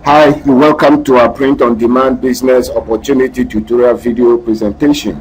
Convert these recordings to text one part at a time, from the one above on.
Hi, you're welcome to our print on demand business opportunity tutorial video presentation.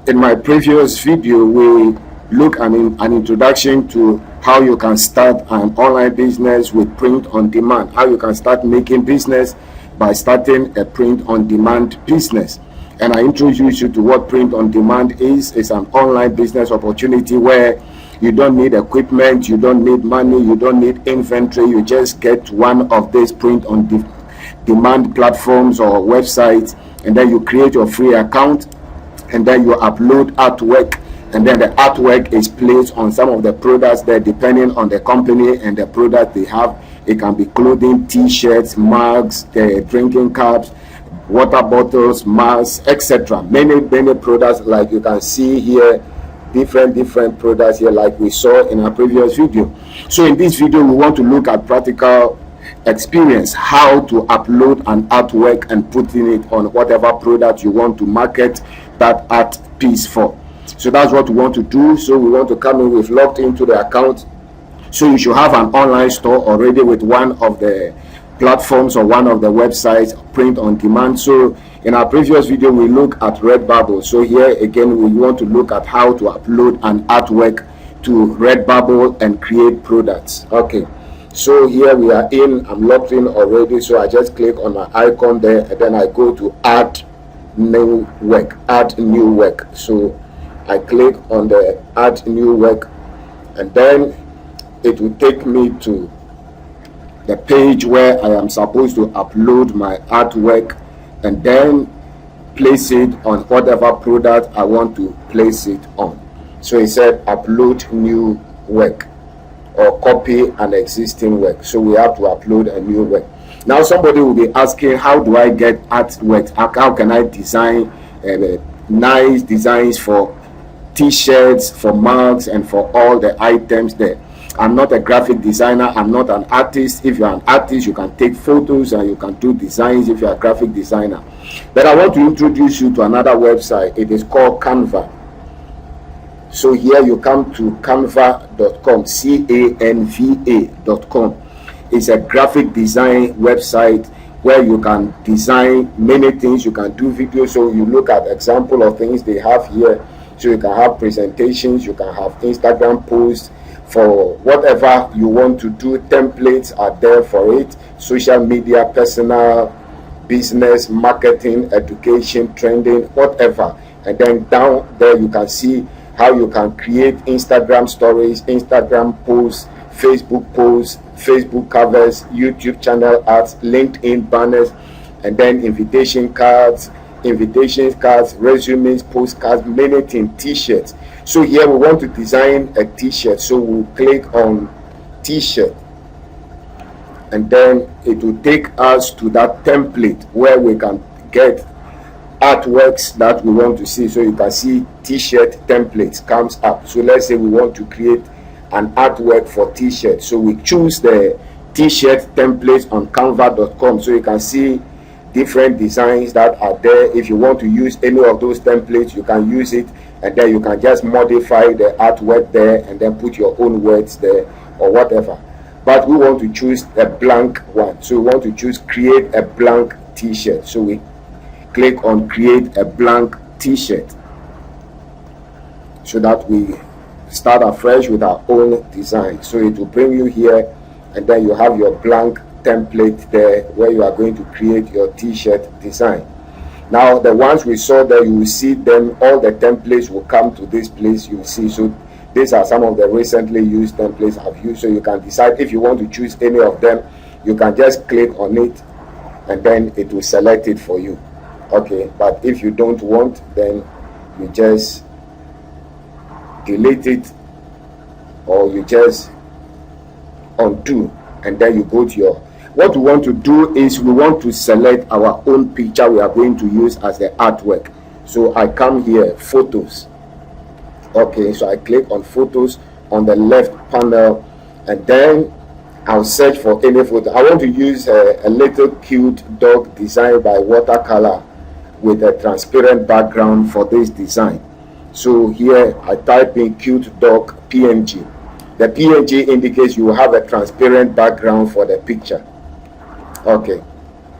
In my previous video, we look at an introduction to how you can start an online business with print on demand, how you can start making business by starting a print on demand business. And I introduce you to what print on demand is. It's an online business opportunity where you don't need equipment, you don't need money, you don't need inventory. You just get one of these print on demand platforms or websites, and then you create your free account, and then you upload artwork, and then the artwork is placed on some of the products there depending on the company and the product they have. It can be clothing, t-shirts, mugs, drinking cups, water bottles, masks, etc. Many products, like you can see here, different products here, like we saw in our previous video. So in this video, we want to look at practical experience, how to upload an artwork and putting it on whatever product you want to market that art piece for. So that's what we want to do. So we want to come in with logged into the account. So you should have an online store already with one of the platforms or one of the websites, print on demand. So in our previous video, we look at Redbubble. So here again, we want to look at how to upload an artwork to Redbubble and create products. Okay, so here we are in, I'm logged in already. So I just click on my icon there, and then I go to add new work. So I click on the add new work, and then it will take me to the page where I am supposed to upload my artwork and then place it on whatever product I want to place it on. So it said upload new work or copy an existing work. So we have to upload a new work. Now somebody will be asking, how do I get artwork? How can I design nice designs for t-shirts, for mugs, and for all the items there? I'm not a graphic designer, I'm not an artist. If you're an artist, you can take photos and you can do designs if you're a graphic designer. But I want to introduce you to another website. It is called Canva. So here you come to canva.com, canva.com. It's a graphic design website where you can design many things. You can do videos. So you look at example of things they have here. So you can have presentations, you can have Instagram posts, for whatever you want to do. Templates are there for it. Social media, personal, business, marketing, education, trending, whatever. And then down there you can see how you can create Instagram stories, Instagram posts, Facebook covers, YouTube channel ads, LinkedIn banners, and then invitation cards, resumes, postcards, many things, t-shirts. So here we want to design a t-shirt. So we'll click on t-shirt, and then it will take us to that template where we can get artworks that we want to see. So you can see t-shirt templates comes up. So let's say we want to create an artwork for t-shirt. So we choose the t-shirt templates on canva.com. So you can see different designs that are there. If you want to use any of those templates, you can use it, and then you can just modify the artwork there and then put your own words there or whatever. But we want to choose a blank one. So we want to choose create a blank t-shirt. So we click on create a blank t-shirt, so that we start afresh with our own design. So it will bring you here, and then you have your blank template there where you are going to create your t-shirt design. Now the ones we saw there, you will see them, all the templates will come to this place. You will see. So these are some of the recently used templates I've used. So you can decide if you want to choose any of them. You can just click on it, and then it will select it for you. Okay, but if you don't want, then you just delete it, or you just undo, and then you go to your. What we want to do is we want to select our own picture we are going to use as the artwork. So I come here, photos. Okay, so I click on photos on the left panel, and then I'll search for any photo. I want to use a little cute dog designed by watercolor with a transparent background for this design. So here I type in cute dog PNG. The PNG indicates you have a transparent background for the picture. Okay,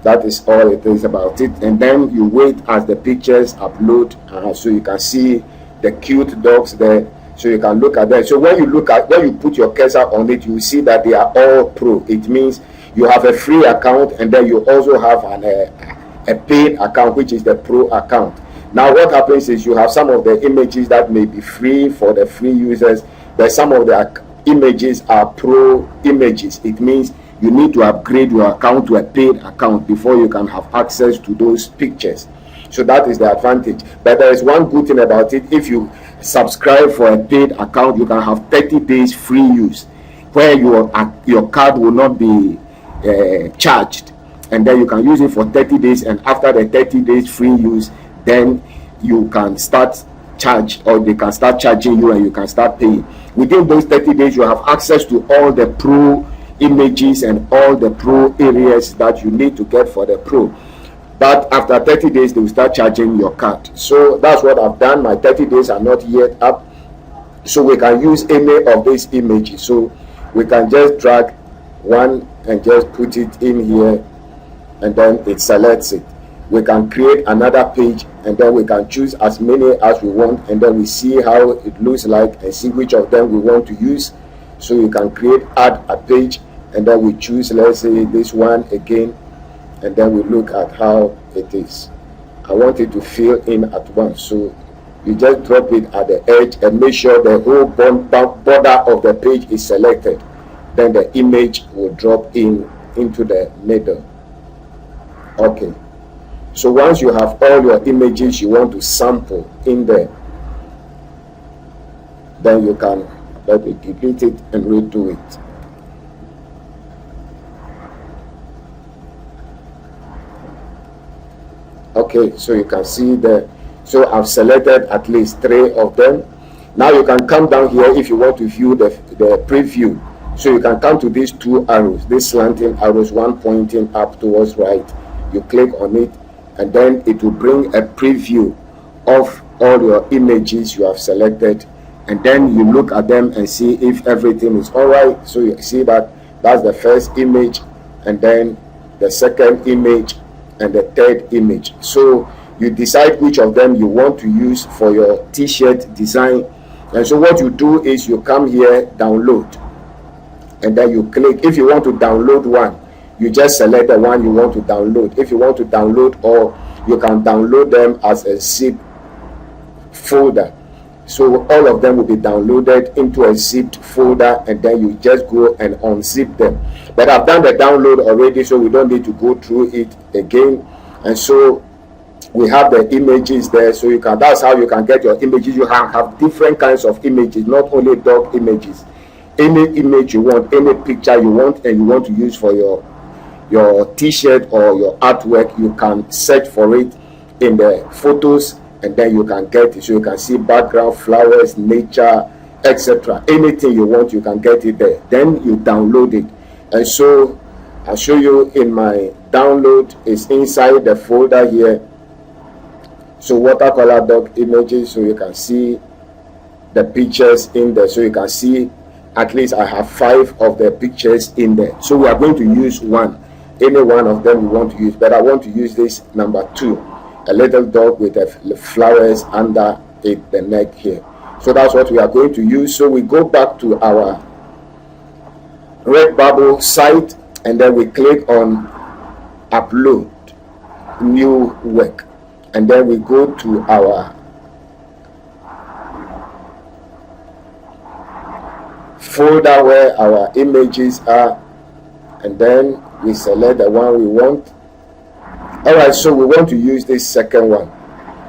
That is all it is about it. And then you wait as the pictures upload, so you can see the cute dogs there, so you can look at them. So when you put your cursor on it, you see that they are all pro. It means you have a free account, and then you also have a paid account, which is the pro account. Now what happens is you have some of the images that may be free for the free users, but some of the images are pro images. It means you need to upgrade your account to a paid account before you can have access to those pictures. So that is the advantage. But there is one good thing about it. If you subscribe for a paid account, you can have 30 days free use, where your card will not be charged, and then you can use it for 30 days, and after the 30 days free use, then you can start charge, or they can start charging you, and you can start paying. Within those 30 days, you have access to all the pro images and all the pro areas that you need to get for the pro. But after 30 days, they will start charging your card. So that's what I've done. My 30 days are not yet up, so we can use any of these images. So we can just drag one and just put it in here, and then it selects it. We can create another page, and then we can choose as many as we want, and then we see how it looks like and see which of them we want to use. So you can add a page, and then we choose, let's say, this one again, and then we look at how it is. I want it to fill in at once, so you just drop it at the edge and make sure the whole border of the page is selected. Then the image will drop into the middle. Okay, so once you have all your images you want to sample in there, then you can delete it and redo it. Okay, so you can see so I've selected at least 3 of them. Now you can come down here if you want to view the preview. So you can come to these 2 arrows, these slanting arrows, one pointing up towards right. You click on it, and then it will bring a preview of all your images you have selected, and then you look at them and see if everything is all right. So you see that that's the first image, and then the second image, and the third image. So you decide which of them you want to use for your t-shirt design. And so what you do is you come here, download, and then you click. If you want to download one, you just select the one you want to download. If you want to download all, you can download them as a zip folder. So all of them will be downloaded into a zipped folder, and then you just go and unzip them. But I've done the download already, so we don't need to go through it again. And so we have the images there, so that's how you can get your images. You have different kinds of images, not only dog images. Any image you want, any picture you want, and you want to use for your t-shirt or your artwork, you can search for it in the photos, and then you can get it. So you can see background, flowers, nature, etc. Anything you want, you can get it there. Then you download it. And so I'll show you in my download. Is inside the folder here. So watercolor dog images, so you can see the pictures in there. So you can see at least I have 5 of the pictures in there. So we are going to use any one of them we want to use, but I want to use this number 2, a little dog with the flowers under it, the neck here. So that's what we are going to use. So we go back to our Redbubble site, and then we click on upload new work, and then we go to our folder where our images are, and then we select the one we want. All right, so we want to use this second one,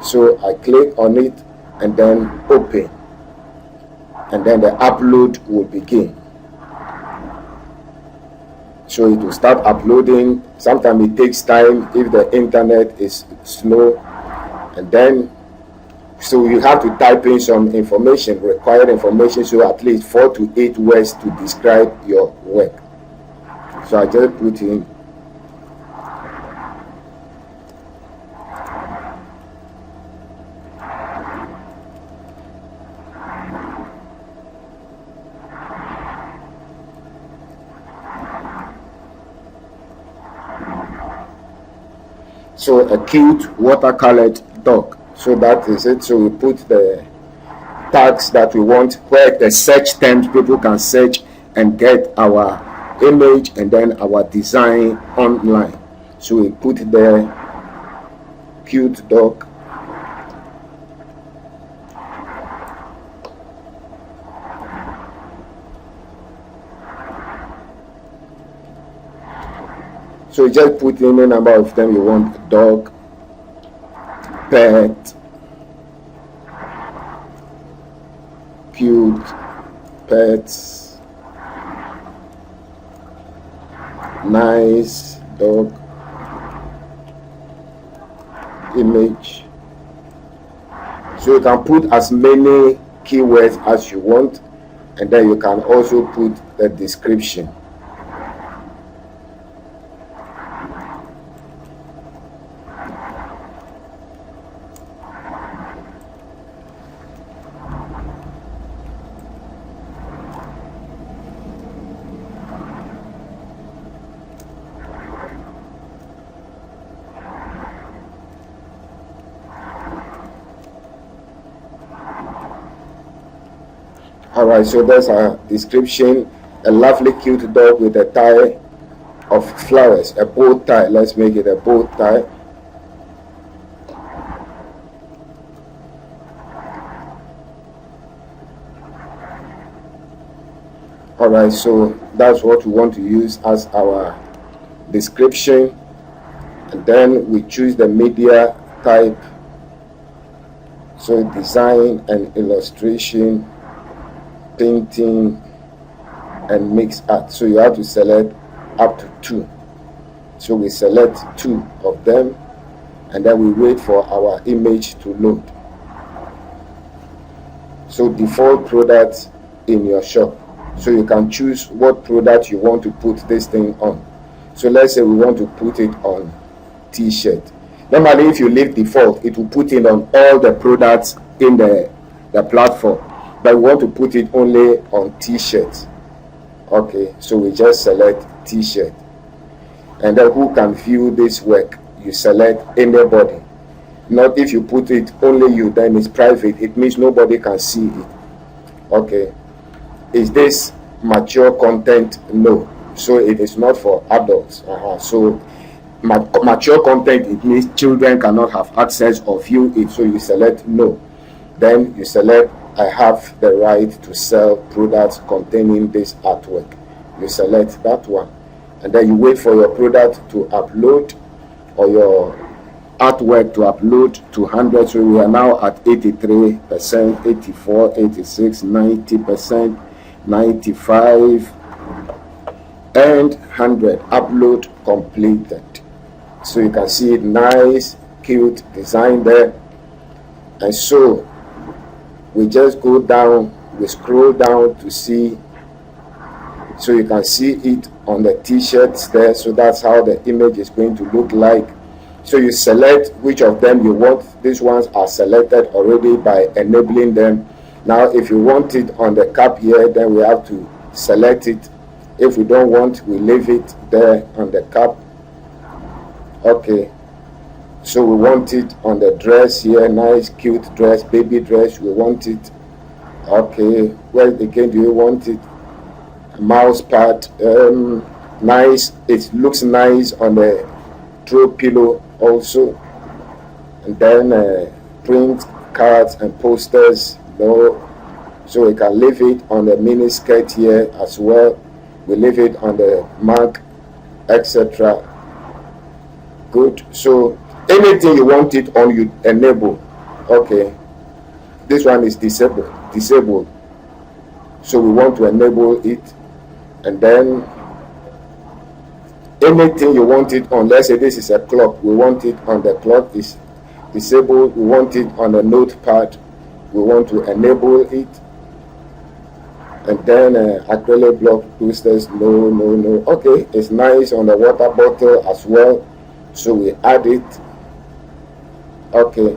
so I click on it and then open, and then the upload will begin. So it will start uploading. Sometimes it takes time if the internet is slow, and then so you have to type in some information, required information, so at least 4 to 8 words to describe your work. So I just put in So a cute watercolored dog. So that is it. So we put the tags that we want, where the search terms people can search and get our image and then our design online. So we put the cute dog. So you just put in the number of them you want: dog, pet, cute, pets, nice dog, image. So you can put as many keywords as you want, and then you can also put the description. Alright, so there's a description: a lovely cute dog with a tie of flowers, a bow tie. Let's make it a bow tie. Alright, so that's what we want to use as our description, and then we choose the media type. So design and illustration, painting, and mix art. So you have to select up to 2. So we select 2 of them, and then we wait for our image to load. So default products in your shop. So you can choose what product you want to put this thing on. So let's say we want to put it on t-shirt. Normally, if you leave default, it will put it on all the products in the platform, but we want to put it only on t-shirts. Okay, so we just select t-shirt, and then who can view this work? You select anybody. Not if you put it only you, then it's private. It means nobody can see it. Okay, is this mature content? No, so it is not for adults. So mature content, it means children cannot have access or view it. So you select no. Then you select I have the right to sell products containing this artwork. You select that one, and then you wait for your product to upload, or your artwork to upload to 100. So we are now at 83%, 84, 86, 90%, 95, and 100. Upload completed. So you can see it, nice, cute design there. And so we just go down, we scroll down to see, so you can see it on the t-shirts there. So that's how the image is going to look like. So you select which of them you want. These ones are selected already by enabling them. Now if you want it on the cap here, then we have to select it. If we don't want, we leave it there on the cap. Okay, so we want it on the dress here, nice cute dress, baby dress. We want it. Okay, where again do you want it? Mouse pad, nice. It looks nice on the throw pillow also. And then print cards and posters. No, so we can leave it on the mini skirt here as well. We leave it on the mug, etc. Good. So anything you want it on, you enable. Okay, this one is disabled, so we want to enable it. And then anything you want it on, let's say this is a clock, we want it on the clock, is disabled. We want it on the notepad, we want to enable it. And then acrylic block posters, no. Okay, it's nice on the water bottle as well, so we add it. Okay,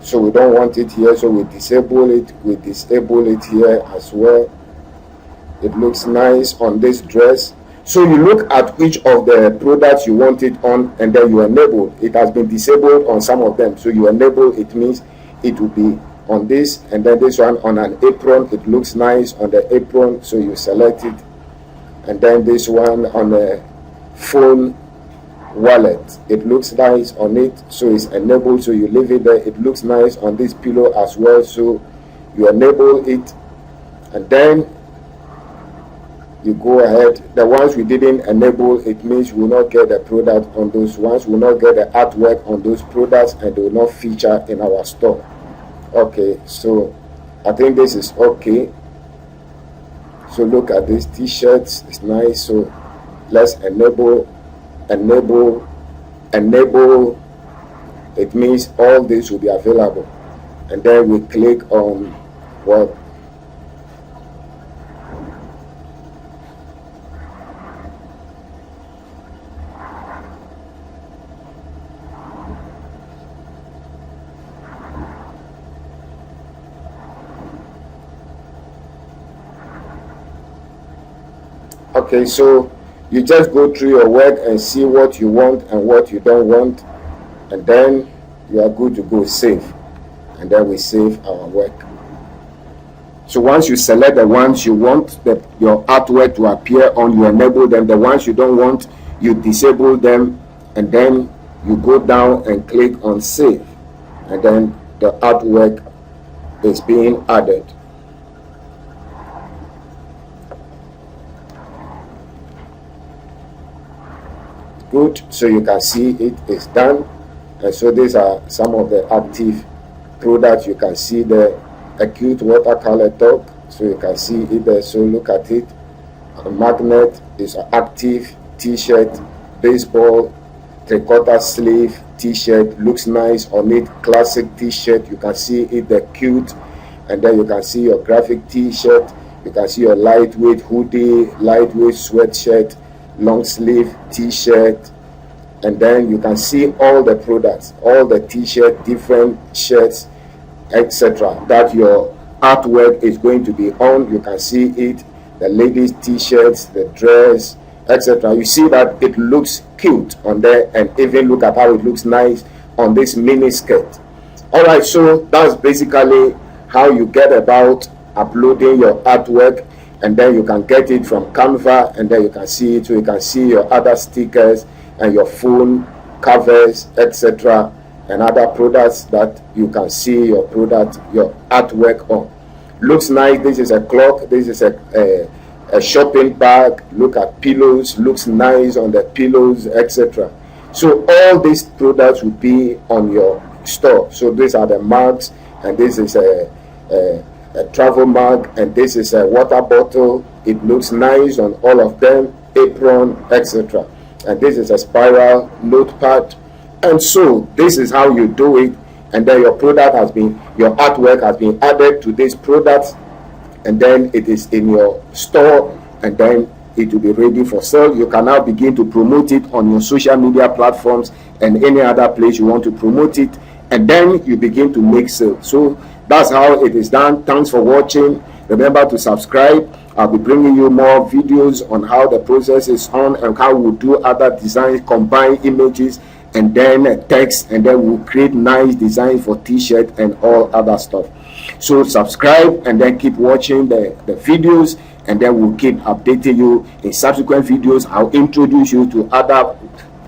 so we don't want it here, so we disable it. We disable it here as well. It looks nice on this dress. So you look at each of the products you want it on, and then you enable. It has been disabled on some of them, so you enable. It means it will be on this, and then this one on an apron. It looks nice on the apron, so you select it. And then this one on a phone wallet, it looks nice on it, so it's enabled, so you leave it there. It looks nice on this pillow as well, so you enable it. And then you go ahead. The ones we didn't enable, it means we will not get the product on those ones. We will not get the artwork on those products, and they will not feature in our store. Okay, so I think this is okay. So look at these t-shirts, it's nice. So let's enable. It means all this will be available, and then we click on what. Okay, so you just go through your work and see what you want and what you don't want, and then you are good to go. Save, and then we save our work. So once you select the ones you want your artwork to appear on, you enable them. The ones you don't want, you disable them, and then you go down and click on save, and then the artwork is being added. Good, so you can see it is done. And so these are some of the active products. You can see the acute watercolor dog, so you can see it there. So look at it. A magnet is an active t-shirt, baseball, 3/4 sleeve t-shirt, looks nice on it. Classic t-shirt, you can see it, the cute. And then you can see your graphic t-shirt. You can see your lightweight hoodie, lightweight sweatshirt, long sleeve t-shirt, and then you can see all the products, all the t-shirt, different shirts, etc., that your artwork is going to be on. You can see it, the ladies t-shirts, the dress, etc. You see that it looks cute on there, and even look at how it looks nice on this mini skirt. All right, so that's basically how you get about uploading your artwork. And then you can get it from Canva, and then you can see it. So you can see your other stickers and your phone covers, etc., and other products that you can see your product, your artwork on. Looks nice. This is a clock. This is a shopping bag. Look at pillows. Looks nice on the pillows, etc. So all these products will be on your store. So these are the mugs, and this is a travel mug, and this is a water bottle. It looks nice on all of them, apron, etc. And this is a spiral notepad. And so this is how you do it, and then your artwork has been added to this product, and then it is in your store, and then it will be ready for sale. You can now begin to promote it on your social media platforms and any other place you want to promote it, and then you begin to make sales. So that's how it is done. Thanks for watching. Remember to subscribe. I'll be bringing you more videos on how the process is on, and how we'll do other designs, combine images and then text, and then we'll create nice designs for t-shirt and all other stuff. So subscribe, and then keep watching the videos, and then we'll keep updating you in subsequent videos. I'll introduce you to other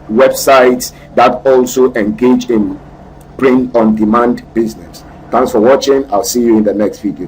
websites that also engage in print on demand business. Thanks for watching. I'll see you in the next video.